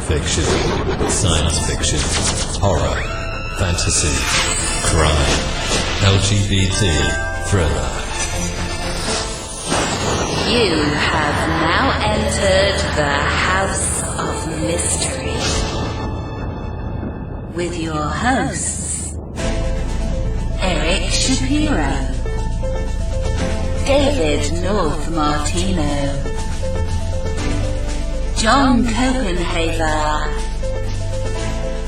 fiction, science fiction, horror, fantasy, crime, LGBT, thriller. You have now entered the House of Mystery with your hosts, Eric Shapiro, David North Martino, John Copenhaver,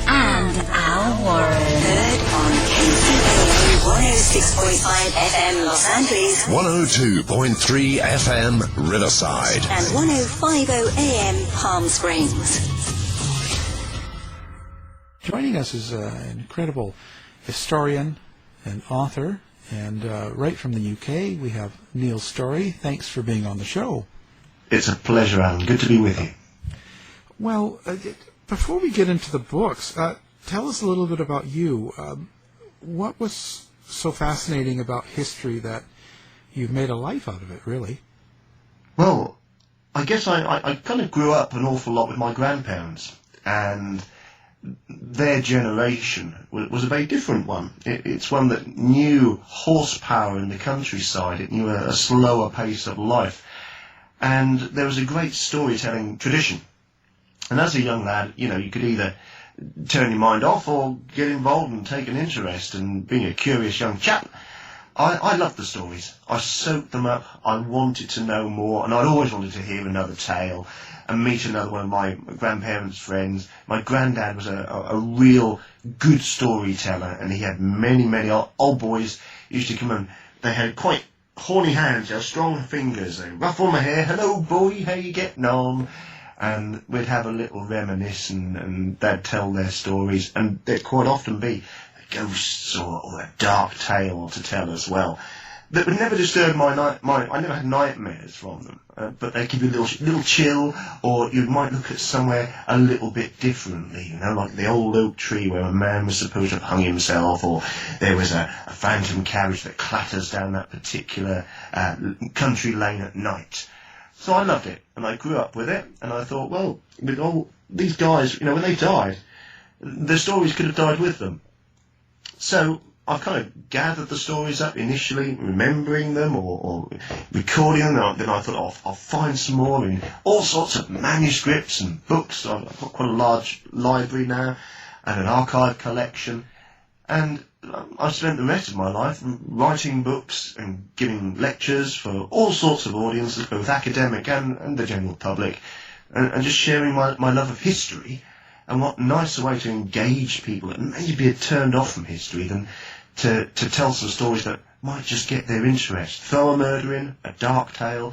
and Al Warren. Heard on KCAA 106.5 FM Los Angeles, 102.3 FM Riverside, and 105.0 AM Palm Springs. Joining us is an incredible historian and author, and right from the UK we have Neil Storey. Thanks for being on the show. It's a pleasure, Alan. Good to be with you. Well, before we get into the books, tell us a little bit about you. What was so fascinating about history that you've made a life out of it, really? Well, I guess I kind of grew up an awful lot with my grandparents, and their generation was a very different one. It's one that knew horsepower in the countryside. It knew a slower pace of life. And there was a great storytelling tradition. And as a young lad, you could either turn your mind off or get involved and take an interest. And being a curious young chap, I loved the stories. I soaked them up. I wanted to know more. And I'd always wanted to hear another tale and meet another one of my grandparents' friends. My granddad was a real good storyteller, and he had many old boys used to come and they had quite horny hands, strong fingers, they ruffle my hair, hello boy, how you getting on? And we'd have a little reminisce, and they'd tell their stories, and there'd quite often be a ghost or a dark tale to tell as well. That would never disturb my I never had nightmares from them, but they'd give you a little chill, or you might look at somewhere a little bit differently, like the old oak tree where a man was supposed to have hung himself, or there was a phantom carriage that clatters down that particular country lane at night. So I loved it, and I grew up with it, and I thought, well, with all these guys, when they died, their stories could have died with them. So I've kind of gathered the stories up initially, remembering them or recording them. Then I thought, I'll find some more in all sorts of manuscripts and books. I've got quite a large library now and an archive collection. And I've spent the rest of my life writing books and giving lectures for all sorts of audiences, both academic and the general public, and just sharing my love of history. And what nicer way to engage people that maybe had turned off from history than to tell some stories that might just get their interest. Throw a murder in, a dark tale.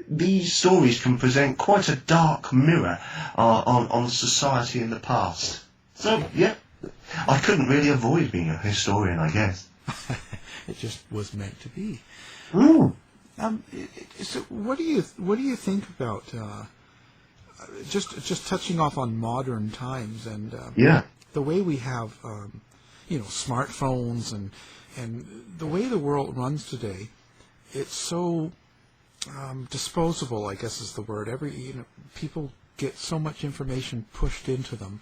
These stories can present quite a dark mirror on society in the past. So, yeah, I couldn't really avoid being a historian, I guess. It just was meant to be. Ooh. So, what do you think about just touching off on modern times and the way we have smartphones and the way the world runs today? It's so disposable, I guess is the word. People get so much information pushed into them.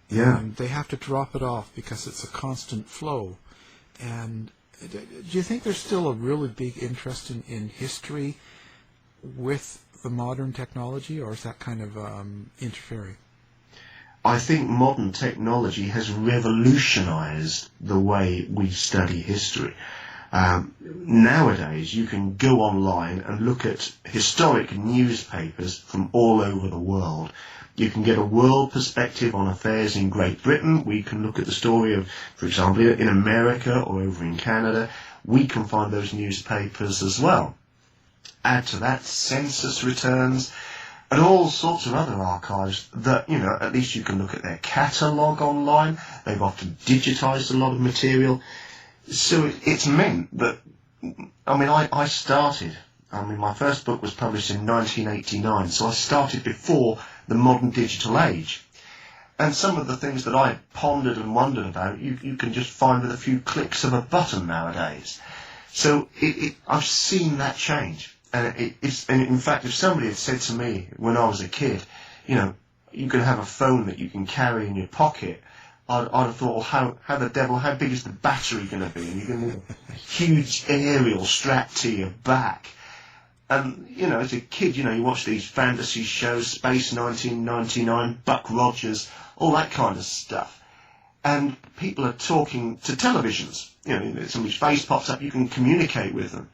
Yeah. And they have to drop it off because it's a constant flow. And do you think there's still a really big interest in history with the modern technology, or is that kind of interfering? I think modern technology has revolutionized the way we study history. Nowadays, you can go online and look at historic newspapers from all over the world. You can get a world perspective on affairs in Great Britain. We can look at the story of, for example, in America or over in Canada. We can find those newspapers as well. Add to that census returns and all sorts of other archives that, at least you can look at their catalogue online. They've often digitised a lot of material. So it's meant that, I started, my first book was published in 1989, so I started before the modern digital age. And some of the things that I pondered and wondered about, you can just find with a few clicks of a button nowadays. So I've seen that change. And in fact, if somebody had said to me when I was a kid, you can have a phone that you can carry in your pocket. I'd have thought, well, how big is the battery going to be? And you're going to need a huge aerial strapped to your back. And, as a kid, you watch these fantasy shows, Space 1999, Buck Rogers, all that kind of stuff. And people are talking to televisions. Somebody's face pops up, you can communicate with them.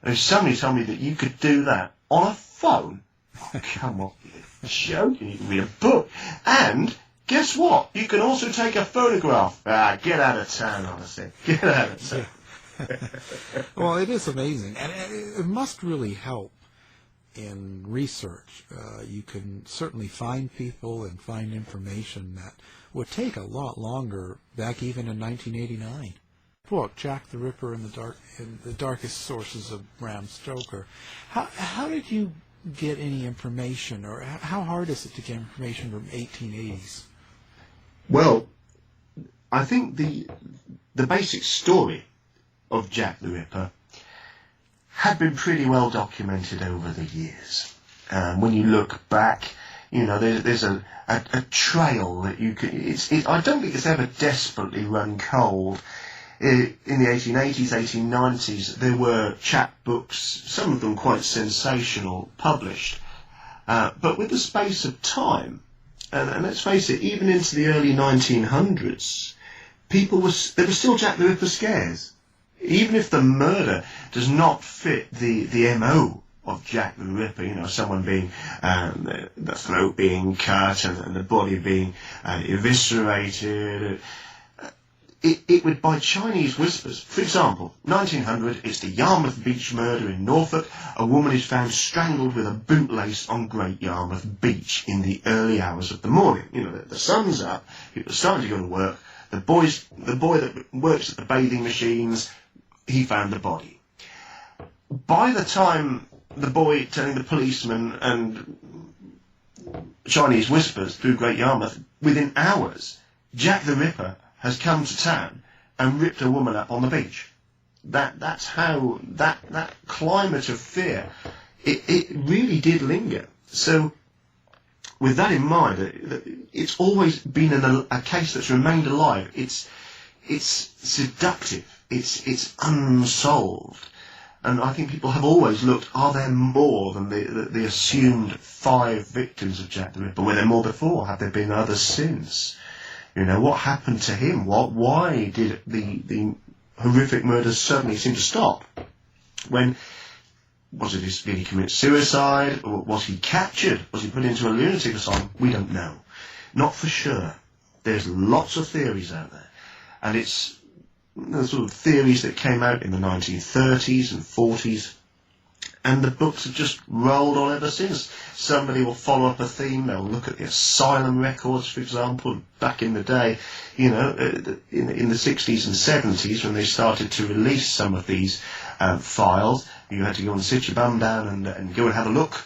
And if somebody told me that you could do that on a phone, oh, come on, you're joking, you can read a book. And guess what? You can also take a photograph. Get out of town, honestly. Get out of town. Well, it is amazing, and it must really help in research. You can certainly find people and find information that would take a lot longer back even in 1989. Book Jack the Ripper in the Darkest Sources of Bram Stoker. How did you get any information, or how hard is it to get information from 1880s? Well, I think the basic story of Jack the Ripper had been pretty well documented over the years. When you look back, there's a trail that you can. I don't think it's ever desperately run cold. In the 1880s, 1890s, there were chapbooks, some of them quite sensational, published. But with the space of time, and let's face it, even into the early 1900s, there were still Jack the Ripper scares. Even if the murder does not fit the MO of Jack the Ripper, someone being, the throat being cut and the body being eviscerated, it would, by Chinese whispers, for example, 1900, it's the Yarmouth Beach murder in Norfolk. A woman is found strangled with a bootlace on Great Yarmouth Beach in the early hours of the morning. The sun's up, people are starting to go to work. The boy that works at the bathing machines, he found the body. By the time the boy telling the policeman and Chinese whispers through Great Yarmouth, within hours, Jack the Ripper has come to town and ripped a woman up on the beach. That's how that climate of fear, it really did linger. So with that in mind, it's always been a case that's remained alive. It's seductive. It's unsolved. And I think people have always looked, are there more than the assumed 5 victims of Jack the Ripper? Were there more before? Have there been others since? What happened to him? Why did the horrific murders suddenly seem to stop? Did he commit suicide? Or was he captured? Was he put into a lunatic asylum? We don't know. Not for sure. There's lots of theories out there. And it's the sort of theories that came out in the 1930s and 40s. And the books have just rolled on ever since. Somebody will follow up a theme. They'll look at the asylum records, for example, back in the day, in the 60s and 70s, when they started to release some of these files. You had to go and sit your bum down and go and have a look.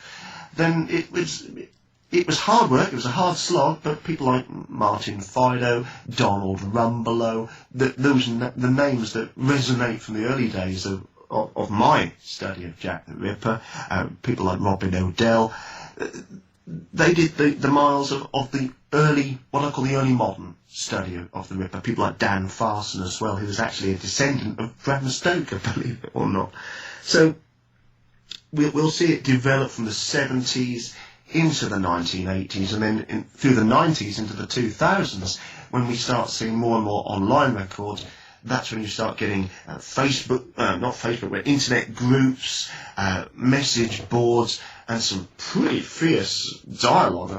Then it was hard work. It was a hard slog. But people like Martin Fido, Donald Rumbelow, the names that resonate from the early days of my study of Jack the Ripper, people like Robin Odell, they did the miles of the early, what I call the early modern study of the Ripper. People like Dan Farson as well, who was actually a descendant of Bram Stoker, believe it or not. So we'll see it develop from the 70s into the 1980s, and then through the 90s into the 2000s, when we start seeing more and more online records. That's when you start getting internet groups, message boards, and some pretty fierce dialogue.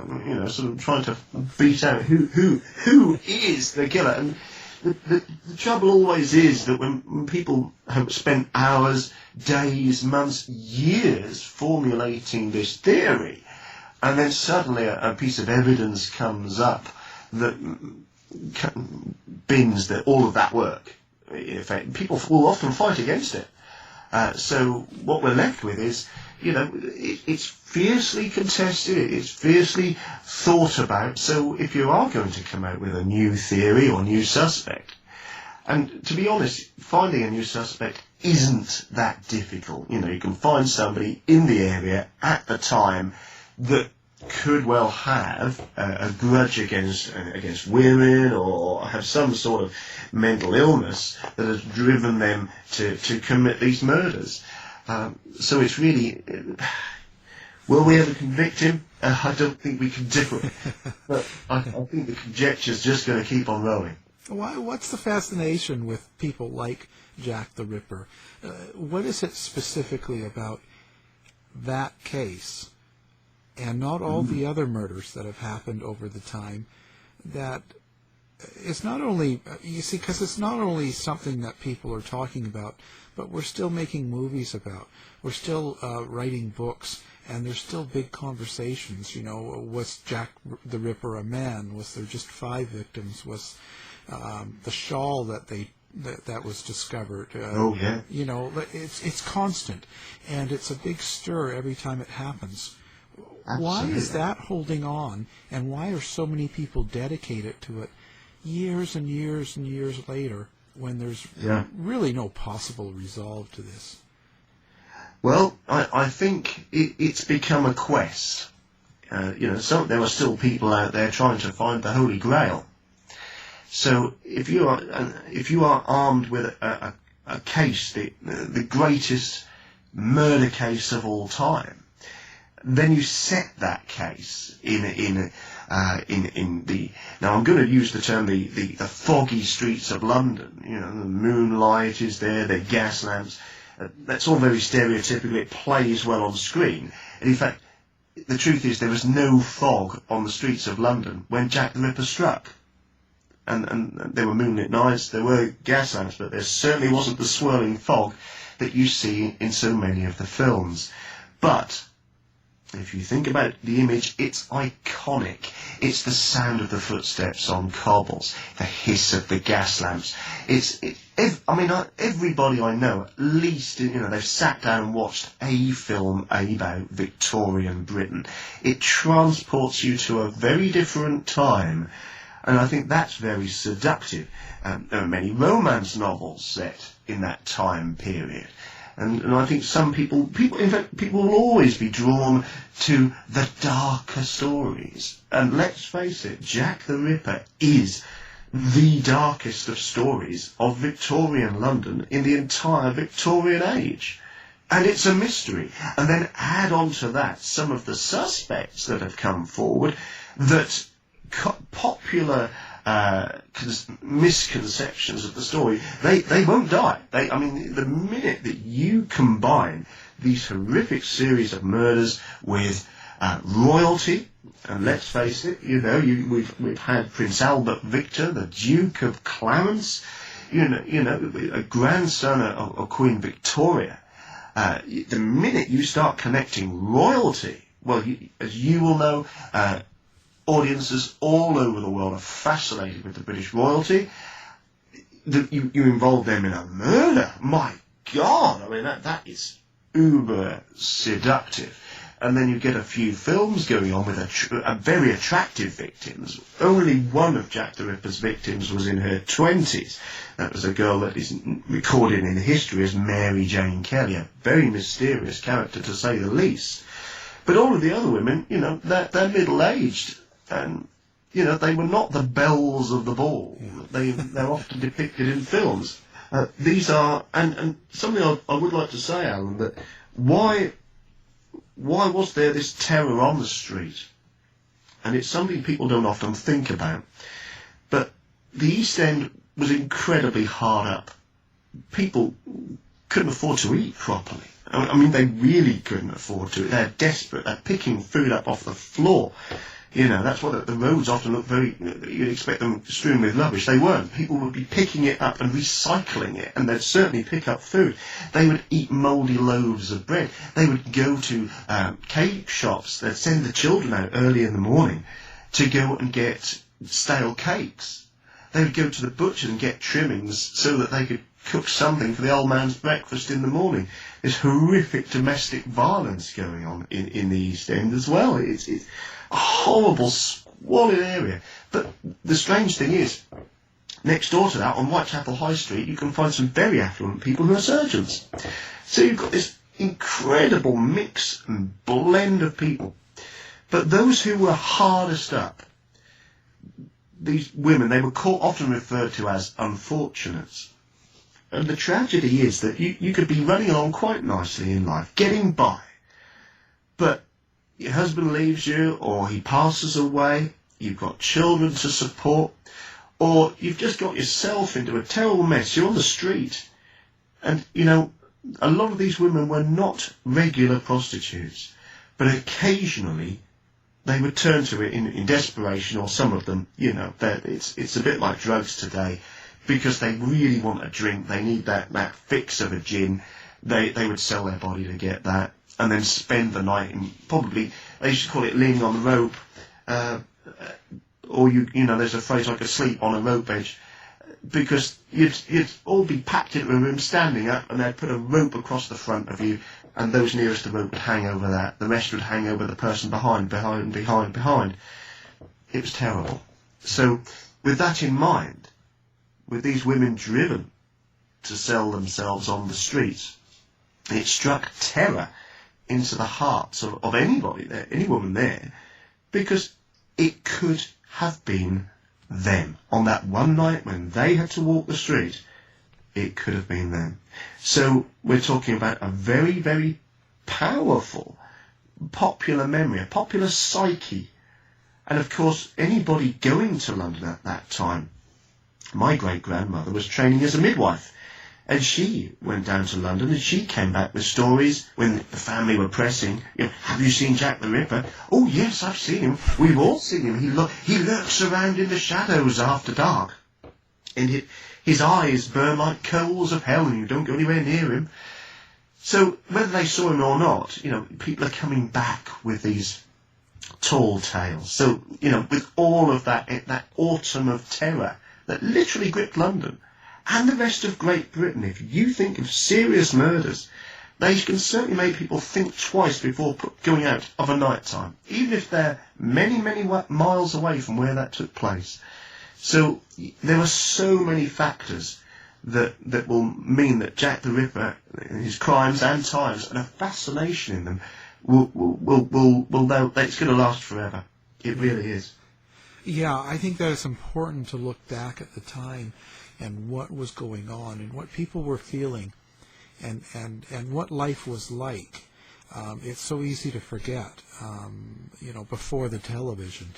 Sort of trying to beat out who is the killer. And the trouble always is that when people have spent hours, days, months, years formulating this theory, and then suddenly a piece of evidence comes up that bins all of that work. In effect, people will often fight against it. So what we're left with is, it's fiercely contested, it's fiercely thought about. So if you are going to come out with a new theory or new suspect, and to be honest, finding a new suspect isn't that difficult. You can find somebody in the area at the time that could well have a grudge against women, or have some sort of mental illness that has driven them to commit these murders. So it's really, will we ever convict him? I don't think we can do it. But I think the conjecture's just going to keep on rolling. What's the fascination with people like Jack the Ripper? What is it specifically about that case, and not all the other murders that have happened over the time, that it's not only, you see, because it's not only something that people are talking about, but we're still making movies about. We're still writing books, and there's still big conversations. You know, was Jack the Ripper a man? Was there just 5 victims? Was the shawl that was discovered? You know, it's constant, and it's a big stir every time it happens. Absolutely. Why is that holding on, and why are so many people dedicated to it years and years and years later, when there's really no possible resolve to this? Well, I think it's become a quest. There are still people out there trying to find the Holy Grail. So if you are armed with a case, the greatest murder case of all time, then you set that case in the, now I'm going to use the term, the foggy streets of London. You know, the moonlight is there, the gas lamps. That's all very stereotypical. It plays well on screen. And in fact, the truth is there was no fog on the streets of London when Jack the Ripper struck. And there were moonlit nights, there were gas lamps, but there certainly wasn't the swirling fog that you see in so many of the films. But if you think about the image, it's iconic. It's the sound of the footsteps on cobbles, the hiss of the gas lamps. Everybody I know, at least, they've sat down and watched a film about Victorian Britain. It transports you to a very different time. And I think that's very seductive. There are many romance novels set in that time period. And I think some people will always be drawn to the darker stories. And let's face it, Jack the Ripper is the darkest of stories of Victorian London in the entire Victorian age. And it's a mystery. And then add on to that some of the suspects that have come forward that popular misconceptions of the story, they won't die. The minute that you combine these horrific series of murders with royalty, and let's face it, we've had Prince Albert Victor, the Duke of Clarence, a grandson of Queen Victoria. The minute you start connecting royalty, well, as you will know, audiences all over the world are fascinated with the British royalty. You involve them in a murder. My God, that is uber seductive. And then you get a few films going on with a very attractive victims. Only one of Jack the Ripper's victims was in her 20s. That was a girl that is recorded in history as Mary Jane Kelly, a very mysterious character to say the least. But all of the other women, they're middle-aged. And, they were not the belles of the ball. They're often depicted in films. These are, and something I would like to say, Alan, that why was there this terror on the street? And it's something people don't often think about. But the East End was incredibly hard up. People couldn't afford to eat properly. They really couldn't afford to. They're desperate. They're picking food up off the floor. That's what the roads often look very, you'd expect them strewn with rubbish. They weren't. People would be picking it up and recycling it, and they'd certainly pick up food. They would eat mouldy loaves of bread. They would go to cake shops. They'd send the children out early in the morning to go and get stale cakes. They would go to the butcher and get trimmings so that they could cook something for the old man's breakfast in the morning. There's horrific domestic violence going on in the East End as well. It's a horrible, squalid area. But the strange thing is, next door to that, on Whitechapel High Street, you can find some very affluent people who are surgeons. So you've got this incredible mix and blend of people. But those who were hardest up, these women, they were often referred to as unfortunates. And the tragedy is that you could be running along quite nicely in life, getting by, but your husband leaves you, or he passes away, you've got children to support, or you've just got yourself into a terrible mess, you're on the street. And, you know, a lot of these women were not regular prostitutes, but occasionally they would turn to it in desperation, or some of them, you know, it's a bit like drugs today, because they really want a drink, they need that fix of a gin, they would sell their body to get that, and then spend the night in, probably, they used to call it leaning on the rope, or you know, there's a phrase like asleep on a rope edge, because you'd all be packed into a room standing up, and they'd put a rope across the front of you, and those nearest the rope would hang over that, the rest would hang over the person behind. It was terrible. So, with that in mind, with these women driven to sell themselves on the streets, it struck terror into the hearts of anybody there, any woman there, because it could have been them. On that one night when they had to walk the street, it could have been them. So we're talking about a very, very powerful, popular memory, a popular psyche. And of course, anybody going to London at that time, my great-grandmother was training as a midwife, and she went down to London, and she came back with stories when the family were pressing. You know, have you seen Jack the Ripper? Oh yes, I've seen him. We've all seen him. He lurks around in the shadows after dark, and his eyes burn like coals of hell, and you don't go anywhere near him. So whether they saw him or not, you know, people are coming back with these tall tales. So, you know, with all of that autumn of terror that literally gripped London and the rest of Great Britain, if you think of serious murders, they can certainly make people think twice before going out of a night time, even if they're many, many miles away from where that took place. So there are so many factors that will mean that Jack the Ripper, his crimes and times, and a fascination in them, it's going to last forever. It really is. Yeah, I think that it's important to look back at the time and what was going on and what people were feeling and what life was like. It's so easy to forget, you know, before the television.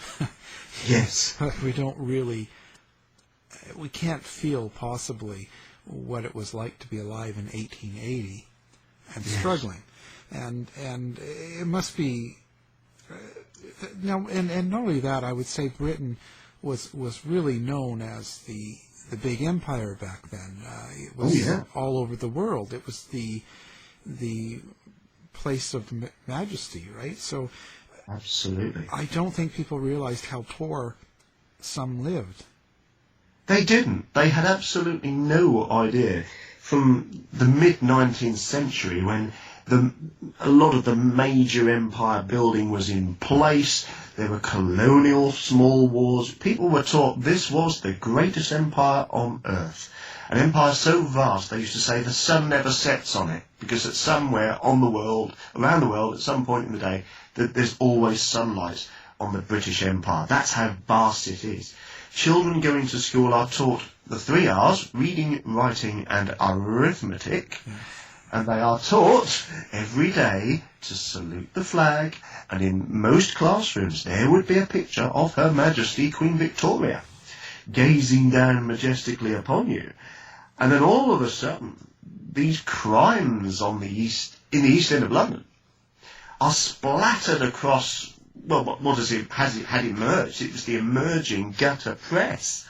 Yes. We don't really, we can't feel possibly what it was like to be alive in 1880 and struggling. And it must be, now, and not only that, I would say Britain was really known as the big empire back then. It was all over the world. It was the place of majesty, right? So, absolutely, I don't think people realized how poor some lived. They didn't. They had absolutely no idea. From the mid-19th century, when a lot of the major empire building was in place, there were colonial small wars, people were taught this was the greatest empire on earth. An empire so vast, they used to say the sun never sets on it, because at somewhere on the world, around the world, at some point in the day, there's always sunlight on the British Empire. That's how vast it is. Children going to school are taught the 3 R's, reading, writing and arithmetic, and they are taught every day to salute the flag, and in most classrooms there would be a picture of Her Majesty Queen Victoria gazing down majestically upon you. And then all of a sudden, these crimes in the East End of London are splattered across, well, what had emerged? It was the emerging gutter press.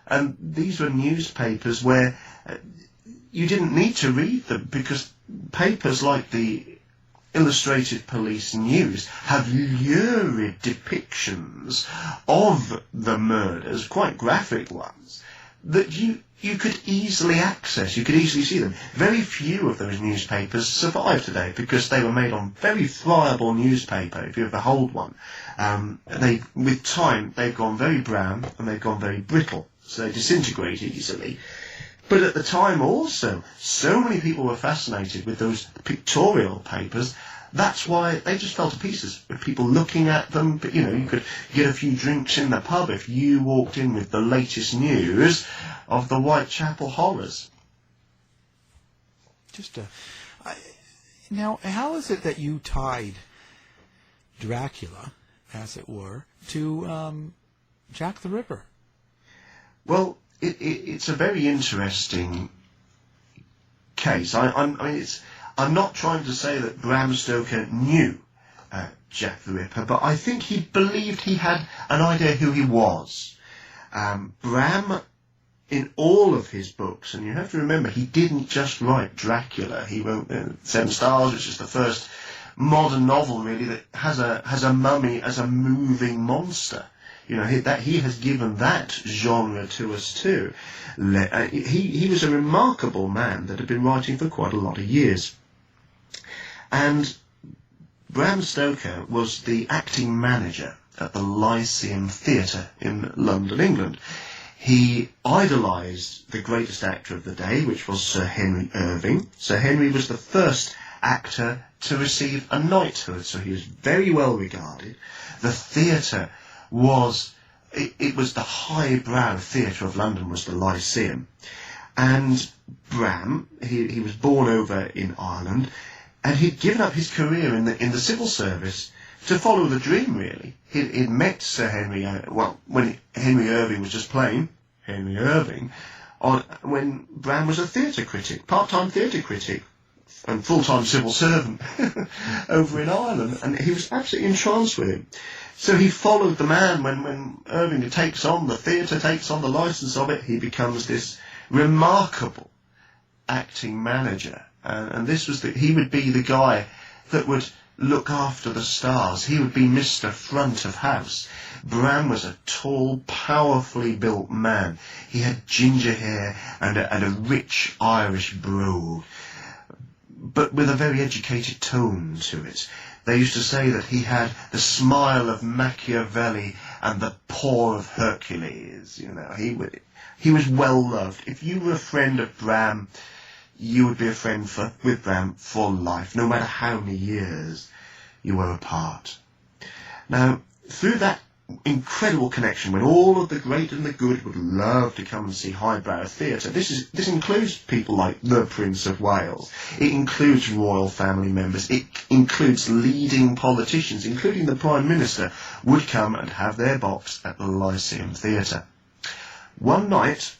And these were newspapers where you didn't need to read them, because papers like the Illustrated Police News have lurid depictions of the murders, quite graphic ones, that you could easily access, you could easily see them. Very few of those newspapers survive today because they were made on very friable newspaper, if you ever hold one. With time, they've gone very brown and they've gone very brittle, so they disintegrate easily. But at the time also, so many people were fascinated with those pictorial papers that's why they just fell to pieces with people looking at them. But, you could get a few drinks in the pub if you walked in with the latest news of the Whitechapel horrors. Now, how is it that you tied Dracula, as it were, to Jack the Ripper? Well, it's a very interesting case. I'm not trying to say that Bram Stoker knew Jack the Ripper, but I think he believed he had an idea who he was. Bram, in all of his books, and you have to remember, he didn't just write Dracula. He wrote Seven Stars, which is the first modern novel, really, that has a mummy as a moving monster. He has given that genre to us too. He was a remarkable man that had been writing for quite a lot of years. And Bram Stoker was the acting manager at the Lyceum Theatre in London, England. He idolised the greatest actor of the day, which was Sir Henry Irving. Sir Henry was the first actor to receive a knighthood, so he was very well regarded. The theatre was the highbrow theatre of London, was the Lyceum. And Bram, he was born over in Ireland, and he'd given up his career in the civil service to follow the dream, really. He'd met Sir Henry, when Henry Irving was just plain Henry Irving, when Bram was a theatre critic, part-time theatre critic, and full-time civil servant over in Ireland, and he was absolutely entranced with him. So he followed the man. When Irving takes on the theatre, takes on the licence of it, he becomes this remarkable acting manager. And he would be the guy that would look after the stars. He would be Mr. Front of House. Bram was a tall, powerfully built man. He had ginger hair and a rich Irish brogue, but with a very educated tone to it. They used to say that he had the smile of Machiavelli and the paw of Hercules. He was well loved. If you were a friend of Bram, you would be a friend with Bram for life, no matter how many years you were apart. Now, through that incredible connection, when all of the great and the good would love to come and see highbrow theatre, this includes people like the Prince of Wales. It includes royal family members. It includes leading politicians, including the Prime Minister, would come and have their box at the Lyceum Theatre. One night,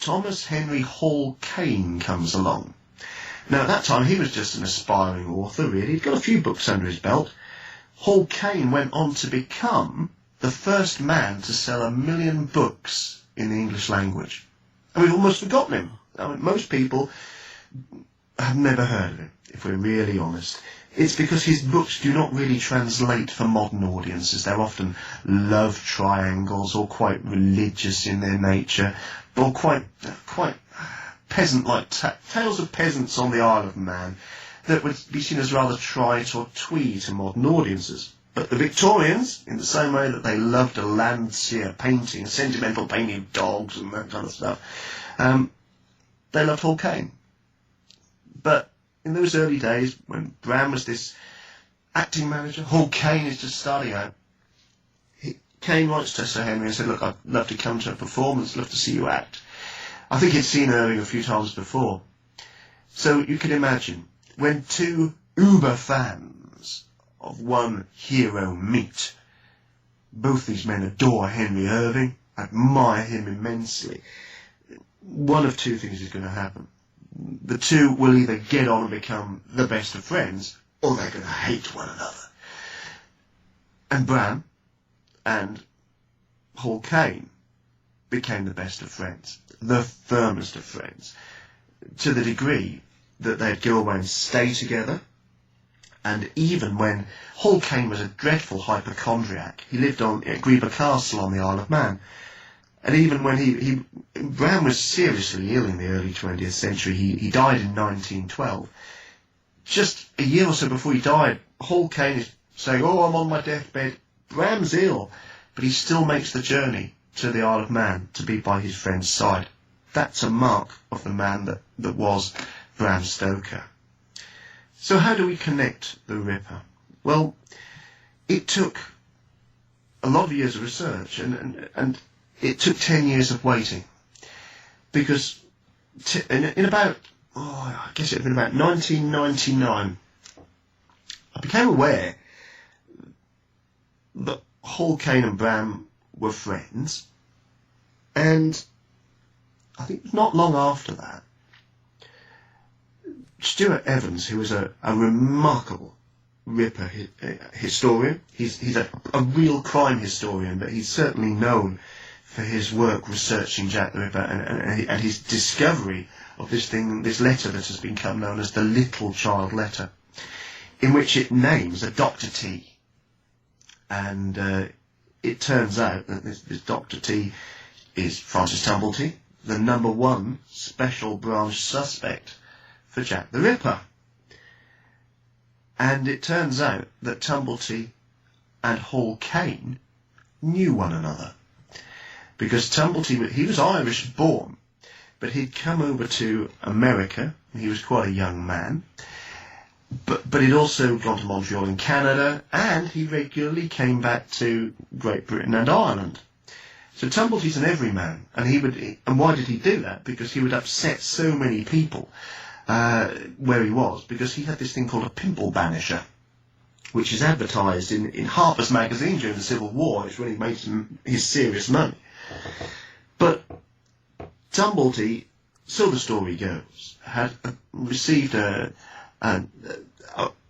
Thomas Henry Hall Kane comes along. Now, at that time, he was just an aspiring author, really. He'd got a few books under his belt. Hall Kane went on to become the first man to sell 1 million books in the English language. And we've almost forgotten him. Most people have never heard of him, if we're really honest. It's because his books do not really translate for modern audiences. They're often love triangles, or quite religious in their nature, or quite peasant-like tales of peasants on the Isle of Man that would be seen as rather trite or twee to modern audiences. But the Victorians, in the same way that they loved a Landseer painting, a sentimental painting of dogs and that kind of stuff, they loved Hall Caine. But in those early days, when Bram was this acting manager, Hall Caine is just starting out. Caine writes to Sir Henry and said, "Look, I'd love to come to a performance, love to see you act." I think he'd seen Irving a few times before. So you can imagine, when two uber fans of one hero meet, both these men adore Henry Irving, admire him immensely. One of two things is going to happen. The two will either get on and become the best of friends, or they're going to hate one another. And Bram and Hall Caine became the best of friends, the firmest of friends, to the degree that they'd go away and stay together. And even when Hall Caine was a dreadful hypochondriac, he lived at Greeba Castle on the Isle of Man, and even when Bram was seriously ill in the early 20th century, he died in 1912. Just a year or so before he died, Hall Caine is saying, "Oh, I'm on my deathbed." Bram's ill, but he still makes the journey to the Isle of Man to be by his friend's side. That's a mark of the man that was Bram Stoker. So how do we connect the Ripper? Well, it took a lot of years of research, and it took 10 years of waiting, because in about, I guess it had been about 1999, I became aware that Hall, Kane and Bram were friends, and I think not long after that, Stuart Evans, who was a remarkable Ripper historian, he's a real crime historian, but he's certainly known for his work researching Jack the Ripper and his discovery of this letter that has become known as the Little Child Letter, in which it names a dedicatee. And it turns out that this dedicatee is Francis Tumblety, the #1 special branch suspect for Jack the Ripper. And it turns out that Tumblety and Hall Kane knew one another, because Tumblety, he was Irish born, but he'd come over to America. He was quite a young man, but he'd also gone to Montreal in Canada, and he regularly came back to Great Britain and Ireland. So Tumblety's an everyman, and why did he do that? Because he would upset so many people where he was, because he had this thing called a pimple banisher, which is advertised in Harper's Magazine during the Civil War. It's when he made his serious money. But Tumblety, so the story goes, had received a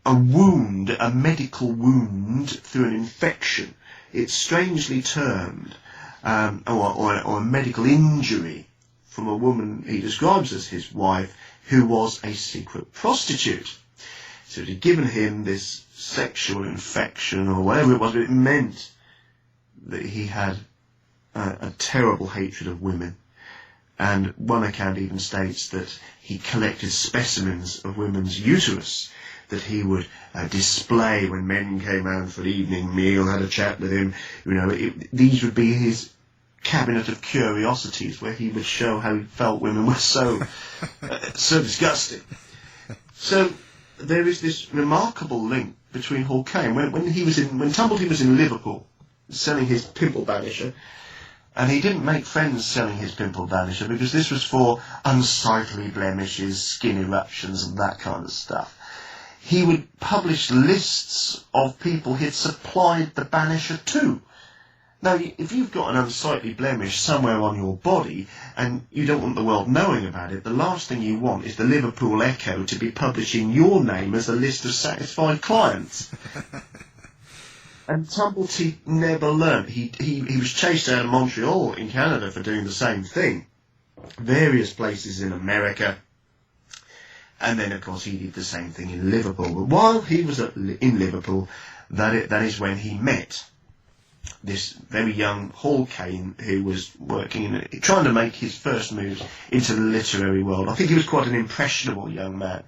wound, a medical wound through an infection. It's strangely termed, or a medical injury from a woman he describes as his wife, who was a secret prostitute. So it had given him this sexual infection, or whatever it was, but it meant that he had a terrible hatred of women. And one account even states that he collected specimens of women's uterus that he would display when men came round for the evening meal, had a chat with him. These would be his cabinet of curiosities, where he would show how he felt women were so disgusting. So there is this remarkable link between Hall Kane when Tumblety was in Liverpool selling his pimple banisher, and he didn't make friends selling his pimple banisher because this was for unsightly blemishes, skin eruptions and that kind of stuff. He would publish lists of people he'd supplied the banisher to. Now, if you've got an unsightly blemish somewhere on your body and you don't want the world knowing about it, the last thing you want is the Liverpool Echo to be publishing your name as a list of satisfied clients. And Tumblety never learned. He was chased out of Montreal in Canada for doing the same thing. Various places in America. And then, of course, he did the same thing in Liverpool. But while he was in Liverpool, that is when he met this very young Hall Kane, who was working trying to make his first moves into the literary world. I think he was quite an impressionable young man.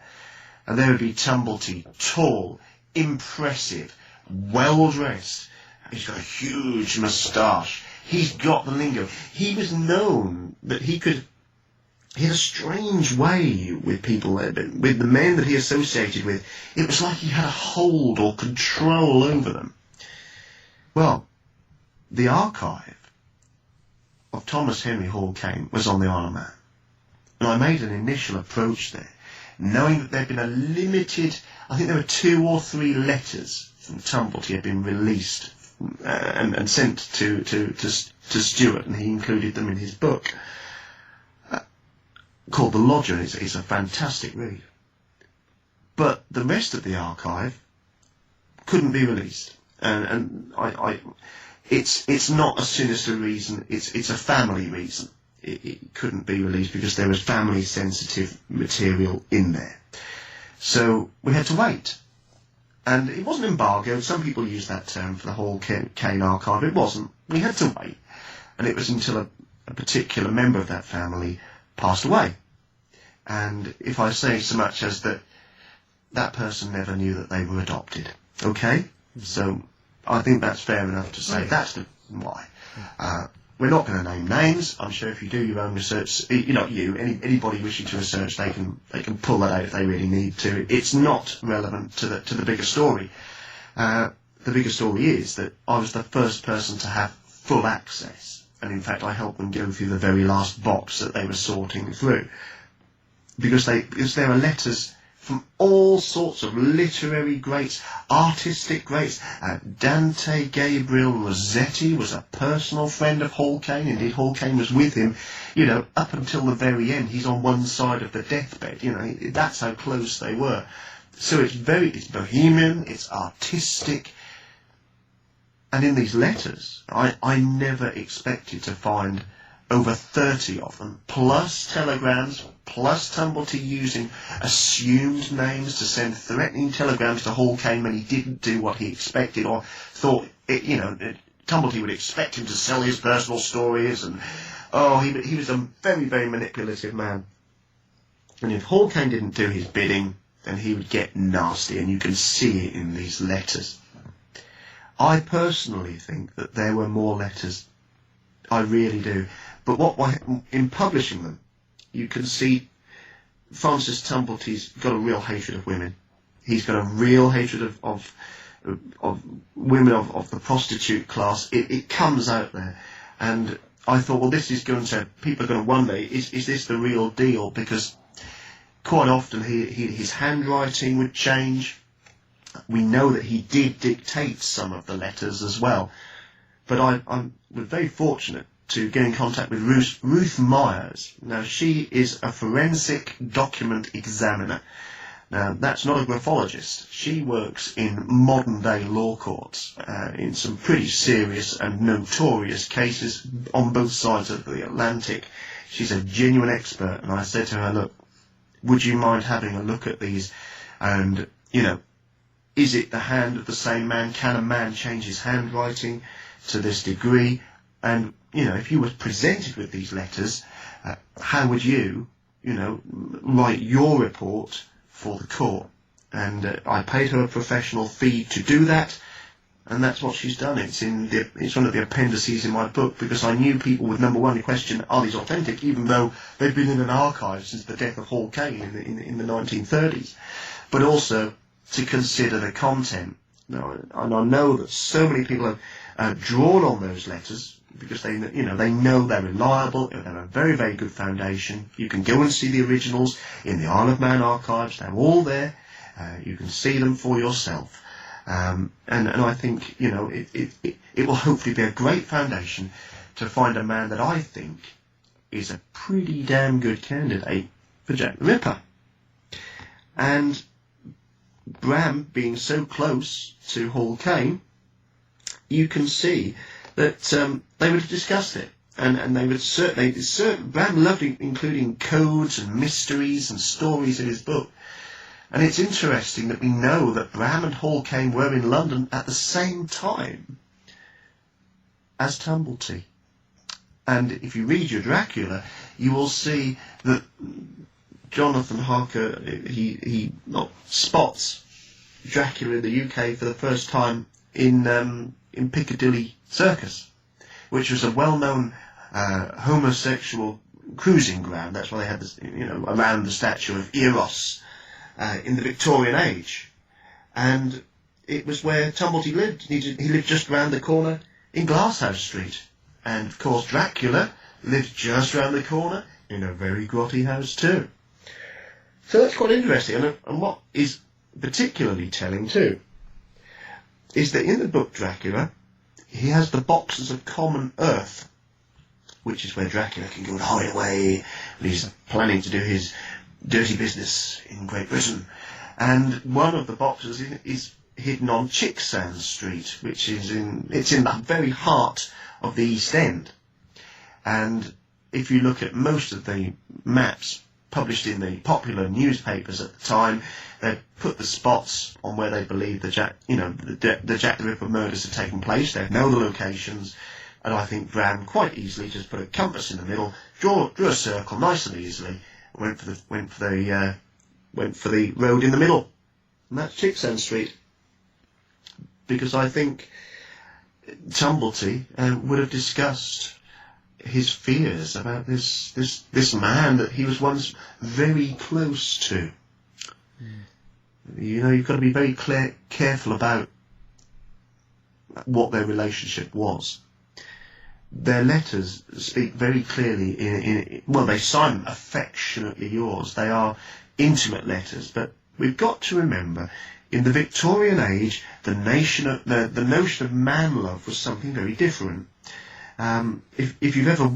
And there would be Tumblety, tall, impressive, well-dressed. He's got a huge moustache. He's got the lingo. He was known that he had a strange way with people, with the men that he associated with. It was like he had a hold or control over them. Well, the archive of Thomas Henry Hall Kane was on the Isle of Man. And I made an initial approach there, knowing that there'd been a limited, I think there were 2 or 3 letters from Tumblety had been released and sent to Stuart, and he included them in his book called The Lodger. It's a fantastic read. But the rest of the archive couldn't be released. And it's not a sinister reason, it's a family reason. It couldn't be released because there was family sensitive material in there. So we had to wait. And it wasn't embargoed. Some people use that term for the Hall Kane archive. It wasn't. We had to wait. And it was until a particular member of that family passed away. And if I say so much as that person never knew that they were adopted. Okay? So I think that's fair enough to say. That's why. we're not going to name names. I'm sure if you do your own research, anybody wishing to research, they can pull that out if they really need to. It's not relevant to the bigger story. The bigger story is that I was the first person to have full access, and in fact I helped them go through the very last box that they were sorting through, because there are letters from all sorts of literary greats, artistic greats. Dante Gabriel Rossetti was a personal friend of Hall Caine. Indeed, Hall Caine was with him, up until the very end. He's on one side of the deathbed. That's how close they were. So it's bohemian, it's artistic. And in these letters, I never expected to find over 30 of them, plus telegrams, plus Tumblety using assumed names to send threatening telegrams to Hall Caine when he didn't do what he expected, or thought, Tumblety would expect him to sell his personal stories, and he was a very, very manipulative man. And if Hall Caine didn't do his bidding, then he would get nasty, and you can see it in these letters. I personally think that there were more letters. I really do. But in publishing them, you can see Francis Tumblety's got a real hatred of women. He's got a real hatred of women of the prostitute class. It comes out there. And I thought, well, people are going to wonder, is this the real deal? Because quite often his handwriting would change. We know that he did dictate some of the letters as well. But I was very fortunate to get in contact with Ruth Myers. Now, she is a forensic document examiner. Now, that's not a graphologist. She works in modern-day law courts, in some pretty serious and notorious cases on both sides of the Atlantic. She's a genuine expert, and I said to her, look, would you mind having a look at these? And, is it the hand of the same man? Can a man change his handwriting to this degree? And, if you were presented with these letters, how would you, write your report for the court? And I paid her a professional fee to do that, and that's what she's done. It's one of the appendices in my book, because I knew people would, number one, question, are these authentic, even though they've been in an archive since the death of Hall Caine in the 1930s, but also to consider the content. Now, and I know that so many people have drawn on those letters, because they know they're reliable, they're a very, very good foundation. You can go and see the originals in the Isle of Man archives. They're all there. You can see them for yourself. And I think, it will hopefully be a great foundation to find a man that I think is a pretty damn good candidate for Jack the Ripper. And Bram being so close to Hall Caine, you can see that they would have discussed it, and they would certainly. Bram loved including codes and mysteries and stories in his book, and it's interesting that we know that Bram and Hall Caine were in London at the same time as Tumblety. And if you read your Dracula, you will see that Jonathan Harker he spots Dracula in the UK for the first time in Piccadilly Circus, which was a well-known homosexual cruising ground. That's why they had this, around the statue of Eros in the Victorian age. And it was where Tumblety lived. He lived just round the corner in Glasshouse Street. And, of course, Dracula lived just round the corner in a very grotty house too. So that's quite interesting. And what is particularly telling too is that in the book Dracula, he has the boxes of common earth, which is where Dracula can go and hide away when he's planning to do his dirty business in Great Britain. And one of the boxes is hidden on Chicksand Street, which is in the very heart of the East End. And if you look at most of the maps published in the popular newspapers at the time, they put the spots on where they believe the Jack the Ripper murders had taken place. They know the locations, and I think Bram quite easily just put a compass in the middle, drew a circle nice and easily, went for the road in the middle, and that's Chicksand Street. Because I think Tumblety would have discussed his fears about this man that he was once very close to. You know, you've got to be very careful about what their relationship was. Their letters speak very clearly well, they sign affectionately yours. They are intimate letters, but we've got to remember, in the Victorian age, the notion of man love was something very different. If you've ever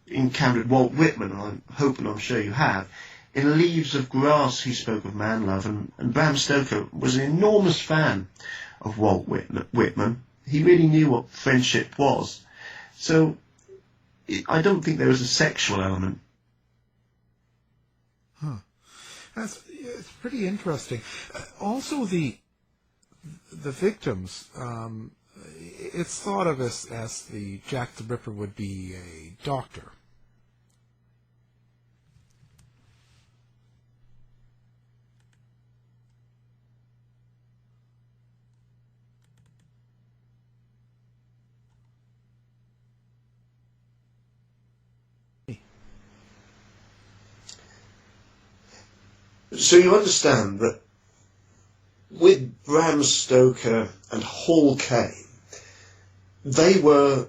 encountered Walt Whitman, and I'm hoping I'm sure you have, in Leaves of Grass he spoke of man love, and Bram Stoker was an enormous fan of Walt Whitman. He really knew what friendship was. So I don't think there was a sexual element. It's pretty interesting. Also, the victims. It's thought of as the Jack the Ripper would be a doctor. So you understand that with Bram Stoker and Hall Kane, they were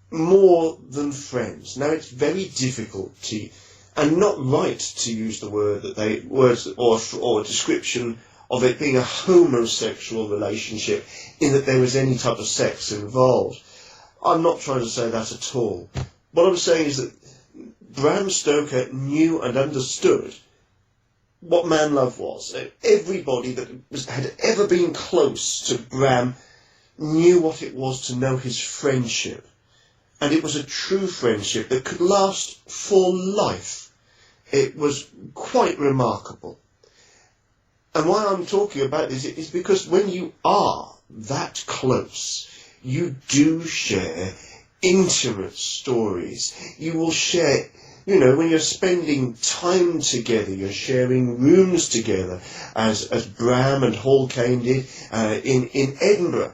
more than friends. Now, it's very difficult to, and not right to use the word that words or a description of it being a homosexual relationship, in that there was any type of sex involved. I'm not trying to say that at all. What I'm saying is that Bram Stoker knew and understood what man love was. Everybody that had ever been close to Bram knew what it was to know his friendship. And it was a true friendship that could last for life. It was quite remarkable. And why I'm talking about this is because when you are that close, you do share intimate stories. You will share, you know, when you're spending time together, you're sharing rooms together, as Bram and Hall Kane did in Edinburgh,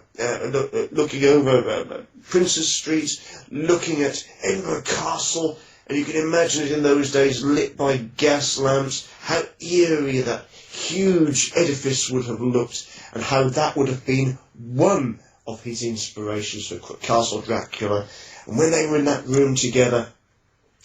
looking over Princes Street, looking at Edinburgh Castle, and you can imagine it in those days lit by gas lamps, how eerie that huge edifice would have looked, and how that would have been one of his inspirations for Castle Dracula. And when they were in that room together,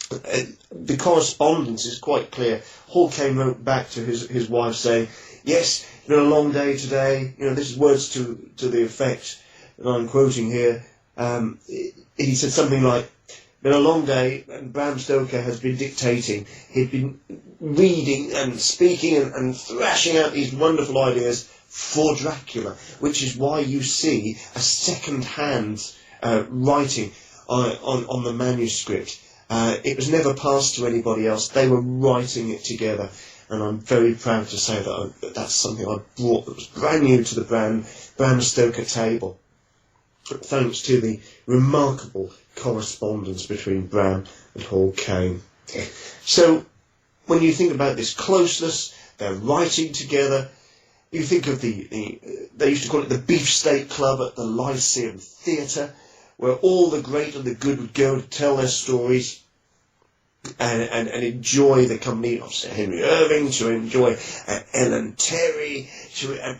the correspondence is quite clear. Hall Kane wrote back to his wife saying, "Yes, it's been a long day today." You know, this is words to the effect, and I'm quoting here. He said something like, "Been a long day, and Bram Stoker has been dictating. He'd been reading and speaking and thrashing out these wonderful ideas for Dracula," which is why you see a second-hand writing on the manuscript. It was never passed to anybody else. They were writing it together, and I'm very proud to say that that's something I brought that was brand new to the Bram Stoker table, thanks to the remarkable correspondence between Bram and Hall Kane. So, when you think about this closeness, they're writing together. You think of they used to call it the Beefsteak Club at the Lyceum Theatre, where all the great and the good would go to tell their stories and enjoy the company of Sir Henry Irving, to enjoy Ellen Terry.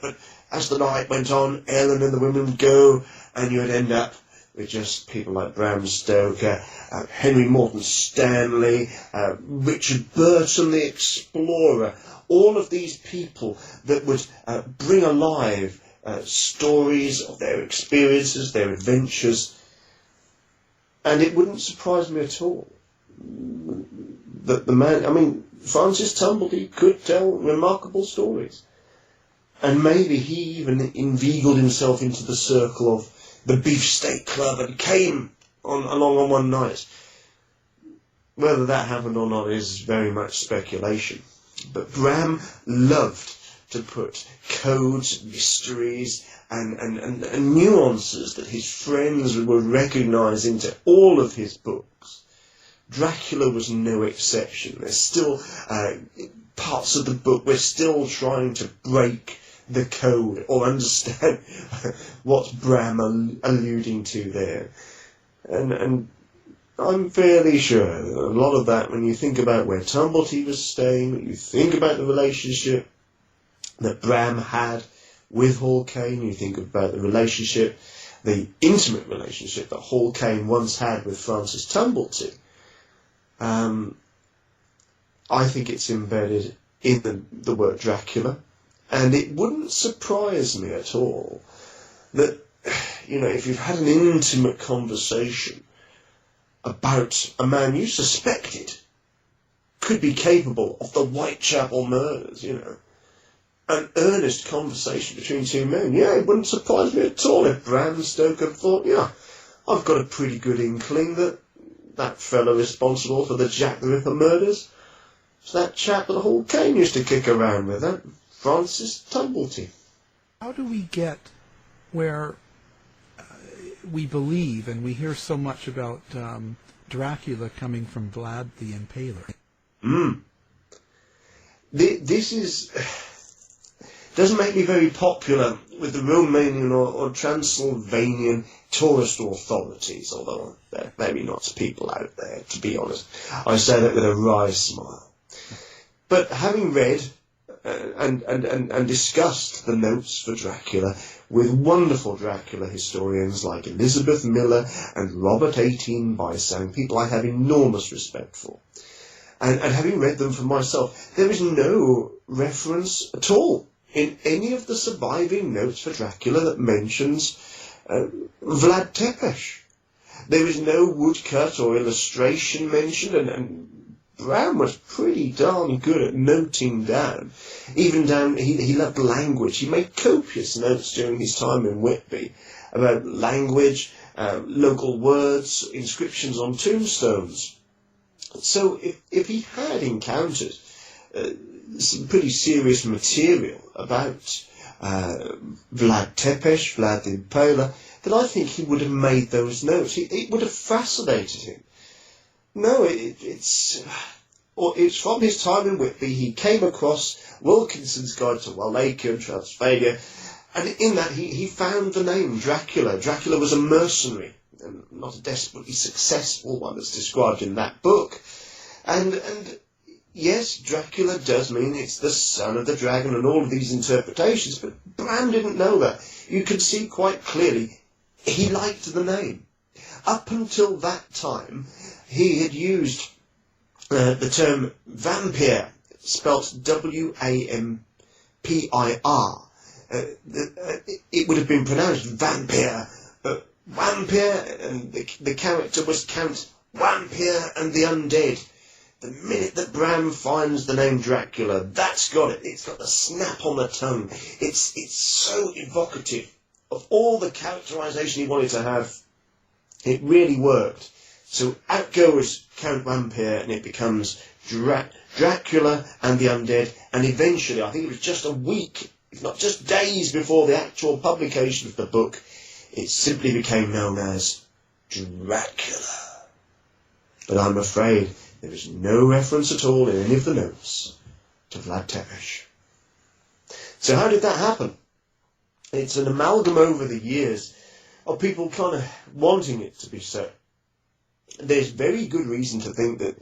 But as the night went on, Ellen and the women would go, and you would end up with just people like Bram Stoker, Henry Morton Stanley, Richard Burton the explorer, all of these people that would bring alive stories of their experiences, their adventures. And it wouldn't surprise me at all that the man, Francis Tumblety could tell remarkable stories. And maybe he even inveigled himself into the circle of the Beefsteak Club and came along on one night. Whether that happened or not is very much speculation. But Bram loved to put codes, mysteries, and nuances that his friends would recognise into all of his books. Dracula was no exception. There's still parts of the book we're still trying to break the code or understand what Bram alluding to there. And I'm fairly sure a lot of that, when you think about where Tumblety was staying, when you think about the relationship that Bram had with Hall Caine, you think about the relationship, the intimate relationship that Hall Caine once had with Francis Tumblety, I think it's embedded in the word Dracula, and it wouldn't surprise me at all that, if you've had an intimate conversation about a man you suspected could be capable of the Whitechapel murders, an earnest conversation between two men, it wouldn't surprise me at all if Bram Stoker thought, I've got a pretty good inkling that fellow responsible for the Jack the Ripper murders is that chap that Hall Caine used to kick around with, that Francis Tumblety. How do we get where we believe, and we hear so much about Dracula coming from Vlad the Impaler? This doesn't make me very popular with the Romanian or Transylvanian tourist authorities, although there may be lots of people out there, to be honest. I say that with a wry smile. But having read and discussed the notes for Dracula with wonderful Dracula historians like Elizabeth Miller and Robert 18 Bysang, people I have enormous respect for, and having read them for myself, there is no reference at all in any of the surviving notes for Dracula that mentions Vlad Tepes. There is no woodcut or illustration mentioned, and Bram was pretty darn good at noting down. He loved language. He made copious notes during his time in Whitby about language, local words, inscriptions on tombstones. So if he had encountered some pretty serious material about Vlad Tepes, Vlad the Impaler, then I think he would have made those notes. It would have fascinated him. No, it's from his time in Whitby. He came across Wilkinson's Guide to Wallachia and Transylvania, and in that he found the name Dracula. Dracula was a mercenary, and not a desperately successful one as described in that book. And yes, Dracula does mean it's the son of the dragon and all of these interpretations, but Bram didn't know that. You could see quite clearly he liked the name. Up until that time, he had used the term vampire, spelt Wampir. It would have been pronounced vampire, but vampire, and the character was Count Vampire and the Undead. The minute that Bram finds the name Dracula, that's got it. It's got the snap on the tongue. It's so evocative of all the characterization he wanted to have. It really worked. So out goes Count Vampire, and it becomes Dracula and the Undead, and eventually, I think it was just a week, if not just days before the actual publication of the book, it simply became known as Dracula. But I'm afraid there is no reference at all in any of the notes to Vlad Tepes. So how did that happen? It's an amalgam over the years of people kind of wanting it to be so. There's very good reason to think that,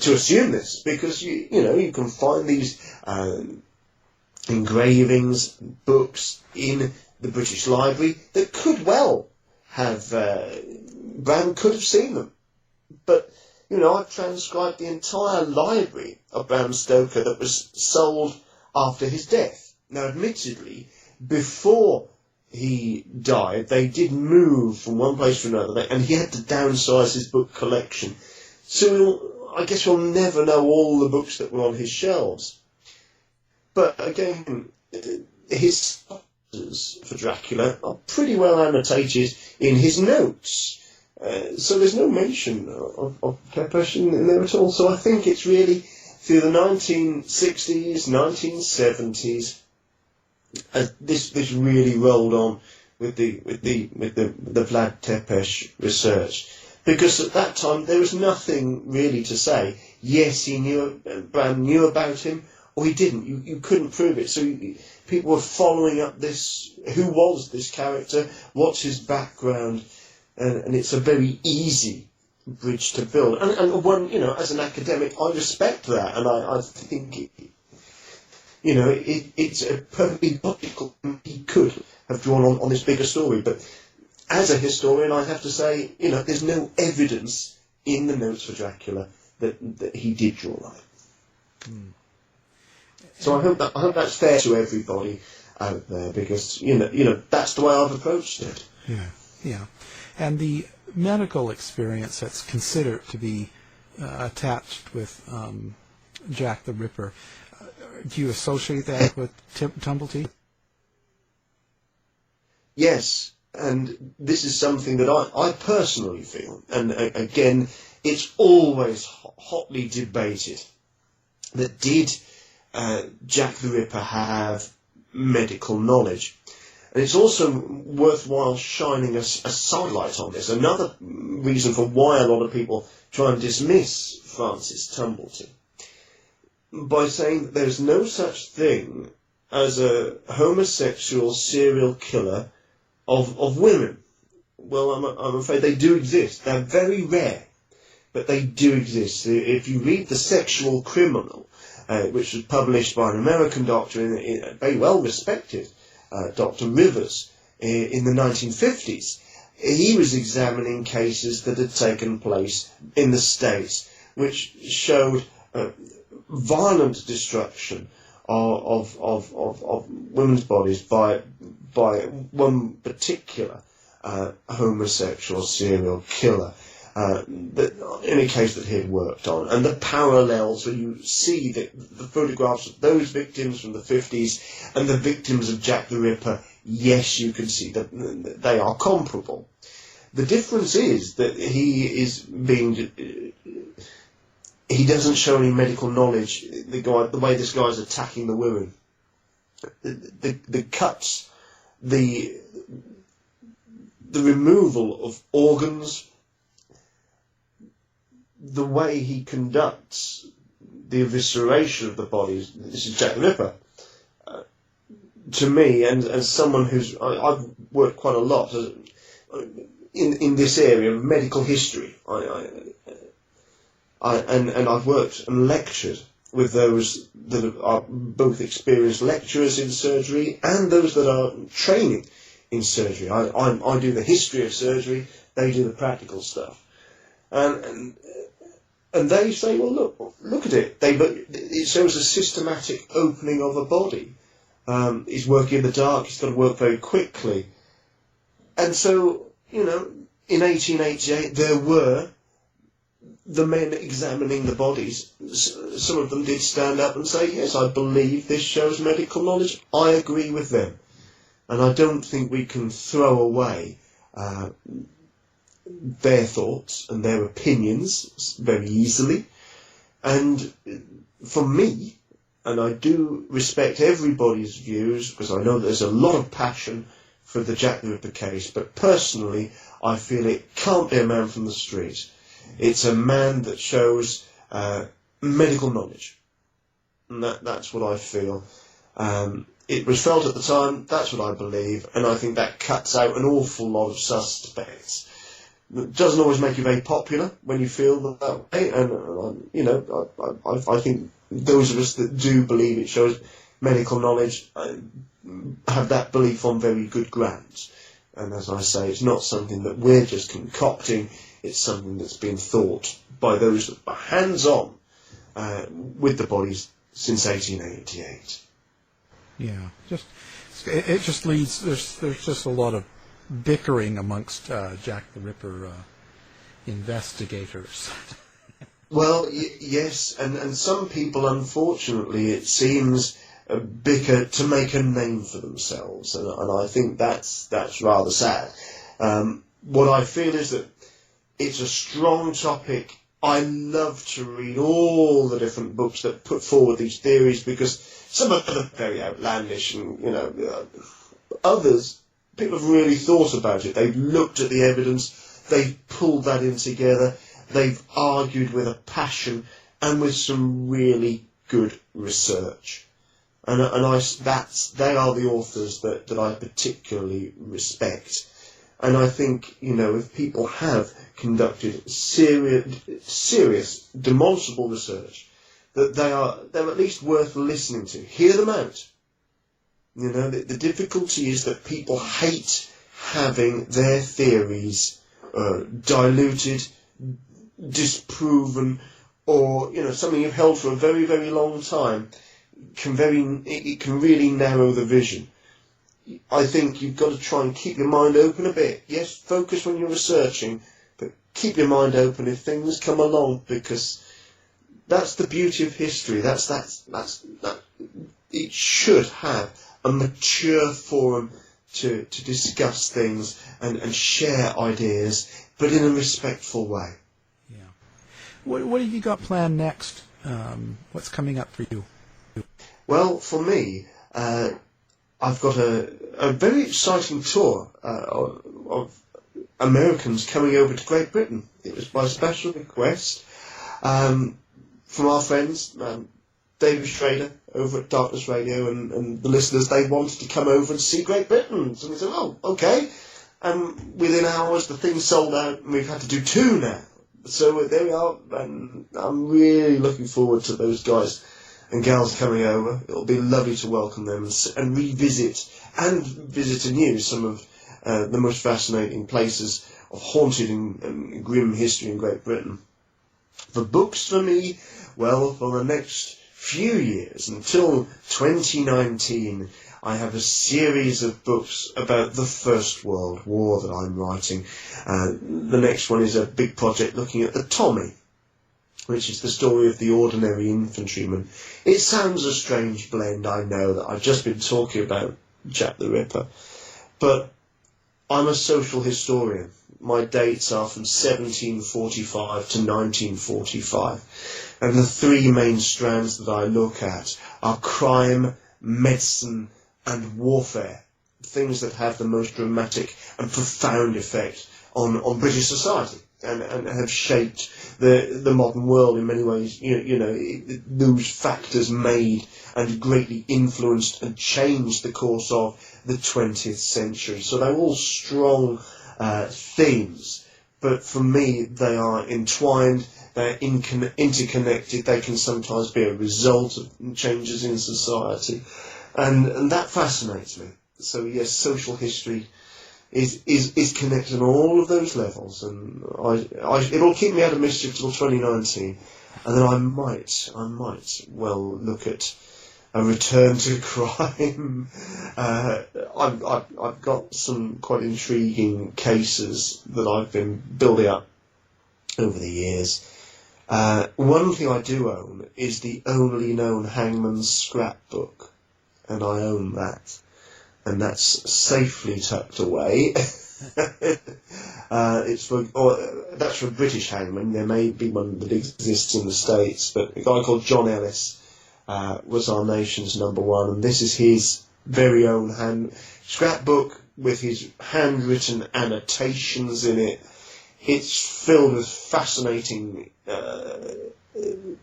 to assume this, because you can find these engravings, books in the British Library that could well have, Bram could have seen them. But, I've transcribed the entire library of Bram Stoker that was sold after his death. Now, admittedly, before he died, they did move from one place to another, and he had to downsize his book collection. So I guess we'll never know all the books that were on his shelves. But again, his sources for Dracula are pretty well annotated in his notes. So there's no mention of Tepes in there at all. So I think it's really through the 1960s, 1970s, this really rolled on with the Vlad Tepes research, because at that time there was nothing really to say. Yes, Bram knew about him, or he didn't. You couldn't prove it. So people were following up this. Who was this character? What's his background? And it's a very easy bridge to build. And one, as an academic, I respect that, and I think, it's a perfectly logical. He could have drawn on this bigger story, but as a historian, I have to say, there's no evidence in the notes for Dracula that he did draw that. So I hope that's fair to everybody out there, because that's the way I've approached it. Yeah. And the medical experience that's considered to be attached with Jack the Ripper, do you associate that with Tumblety? Yes, and this is something that I personally feel, and again, it's always hotly debated, that did Jack the Ripper have medical knowledge? And it's also worthwhile shining a sidelight on this. Another reason for why a lot of people try and dismiss Francis Tumblety, by saying that there's no such thing as a homosexual serial killer of women. Well, I'm afraid they do exist. They're very rare, but they do exist. If you read The Sexual Criminal, which was published by an American doctor, very well respected, Dr. Rivers, in the 1950s, he was examining cases that had taken place in the States, which showed violent destruction of women's bodies by one particular homosexual serial killer. In a case that he had worked on, and the parallels when you see the photographs of those victims from the 50s and the victims of Jack the Ripper, yes, you can see that they are comparable. The difference is that he doesn't show any medical knowledge. The way this guy's attacking the women, the cuts, the removal of organs, the way he conducts the evisceration of the bodies. This is Jack the Ripper. To me, and as someone I've worked quite a lot in this area of medical history, and I've worked and lectured with those that are both experienced lecturers in surgery and those that are training in surgery. I do the history of surgery, they do the practical stuff. And they say, well, look at it. It shows a systematic opening of a body. He's working in the dark. He's got to work very quickly. And so, in 1888, there were the men examining the bodies. Some of them did stand up and say, yes, I believe this shows medical knowledge. I agree with them. And I don't think we can throw away their thoughts and their opinions very easily. And for me, and I do respect everybody's views, because I know there's a lot of passion for the Jack the Ripper case, but personally I feel it can't be a man from the street. It's a man that shows medical knowledge, and that's what I feel. It was felt at the time, that's what I believe, and I think that cuts out an awful lot of suspects. It doesn't always make you very popular when you feel that way, and I think those of us that do believe it shows medical knowledge have that belief on very good grounds. And as I say, it's not something that we're just concocting, it's something that's been thought by those that are hands-on with the bodies since 1888. Yeah, it just leads. There's just a lot of bickering amongst Jack the Ripper investigators. Well, yes, and some people, unfortunately, it seems, bicker to make a name for themselves, and I think that's rather sad. What I feel is that it's a strong topic. I love to read all the different books that put forward these theories, because some of them are very outlandish, and others, people have really thought about it. They've looked at the evidence, they've pulled that in together, they've argued with a passion and with some really good research. And they are the authors that I particularly respect. And I think, if people have conducted serious, demonstrable research, that they're at least worth listening to. Hear them out. You know, the difficulty is that people hate having their theories diluted, disproven, or, you know, something you've held for a very, very long time it can really narrow the vision. I think you've got to try and keep your mind open a bit. Yes, focus when you're researching, but keep your mind open if things come along, because that's the beauty of history. It should have a mature forum to discuss things and share ideas, but in a respectful way. Yeah. What have you got planned next? What's coming up for you? Well, for me, I've got a very exciting tour of Americans coming over to Great Britain. It was by special request from our friends, David Schrader over at Darkness Radio, and the listeners. They wanted to come over and see Great Britain. So we said, oh, okay. And within hours, the thing sold out, and we've had to do 2 now. So there we are, and I'm really looking forward to those guys and gals coming over. It'll be lovely to welcome them and revisit and visit anew some of the most fascinating places of haunted and grim history in Great Britain. For books for me, well, for the next few years, until 2019, I have a series of books about the First World War that I'm writing. The next one is a big project looking at the Tommy, which is the story of the ordinary infantryman. It sounds a strange blend, I know, that I've just been talking about Jack the Ripper, but I'm a social historian. My dates are from 1745 to 1945, and the 3 main strands that I look at are crime, medicine, and warfare, things that have the most dramatic and profound effect on British society. And have shaped the modern world in many ways. You know, those factors made and greatly influenced and changed the course of the 20th century. So they're all strong themes, but for me they are entwined, they're interconnected, they can sometimes be a result of changes in society, and that fascinates me. So yes, social history is connected on all of those levels, and it'll keep me out of mischief till 2019, and then I might well look at a return to crime. I've got some quite intriguing cases that I've been building up over the years. One thing I do own is the only known hangman's scrapbook, and I own that. And that's safely tucked away. That's for a British hangman. There may be one that exists in the States, but a guy called John Ellis was our nation's #1, and this is his very own scrapbook with his handwritten annotations in it. It's filled with fascinating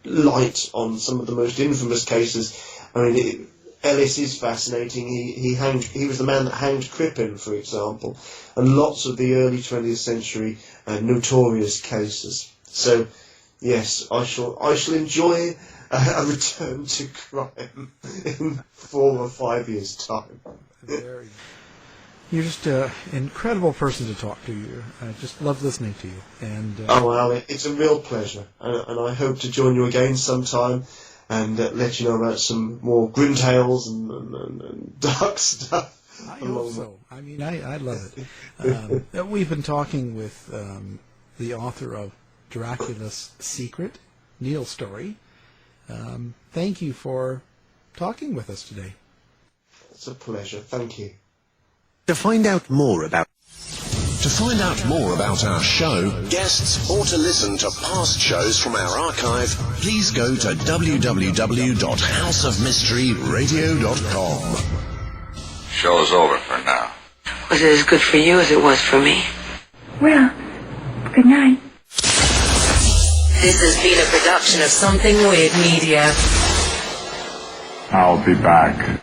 light on some of the most infamous cases. I mean, Ellis is fascinating. He was the man that hanged Crippen, for example, and lots of the early 20th century notorious cases. So, yes, I shall enjoy a return to crime in 4 or 5 years' time. You're just an incredible person to talk to. I just love listening to you. And oh well, it's a real pleasure, and I hope to join you again sometime and let you know about some more grim tales and dark stuff. I hope so. I mean, I love it. We've been talking with the author of Dracula's Secret, Neil Storey. Thank you for talking with us today. It's a pleasure. Thank you. To find out more about our show, guests, or to listen to past shows from our archive, please go to www.houseofmysteryradio.com. Show's over for now. Was it as good for you as it was for me? Well, good night. This has been a production of Something Weird Media. I'll be back.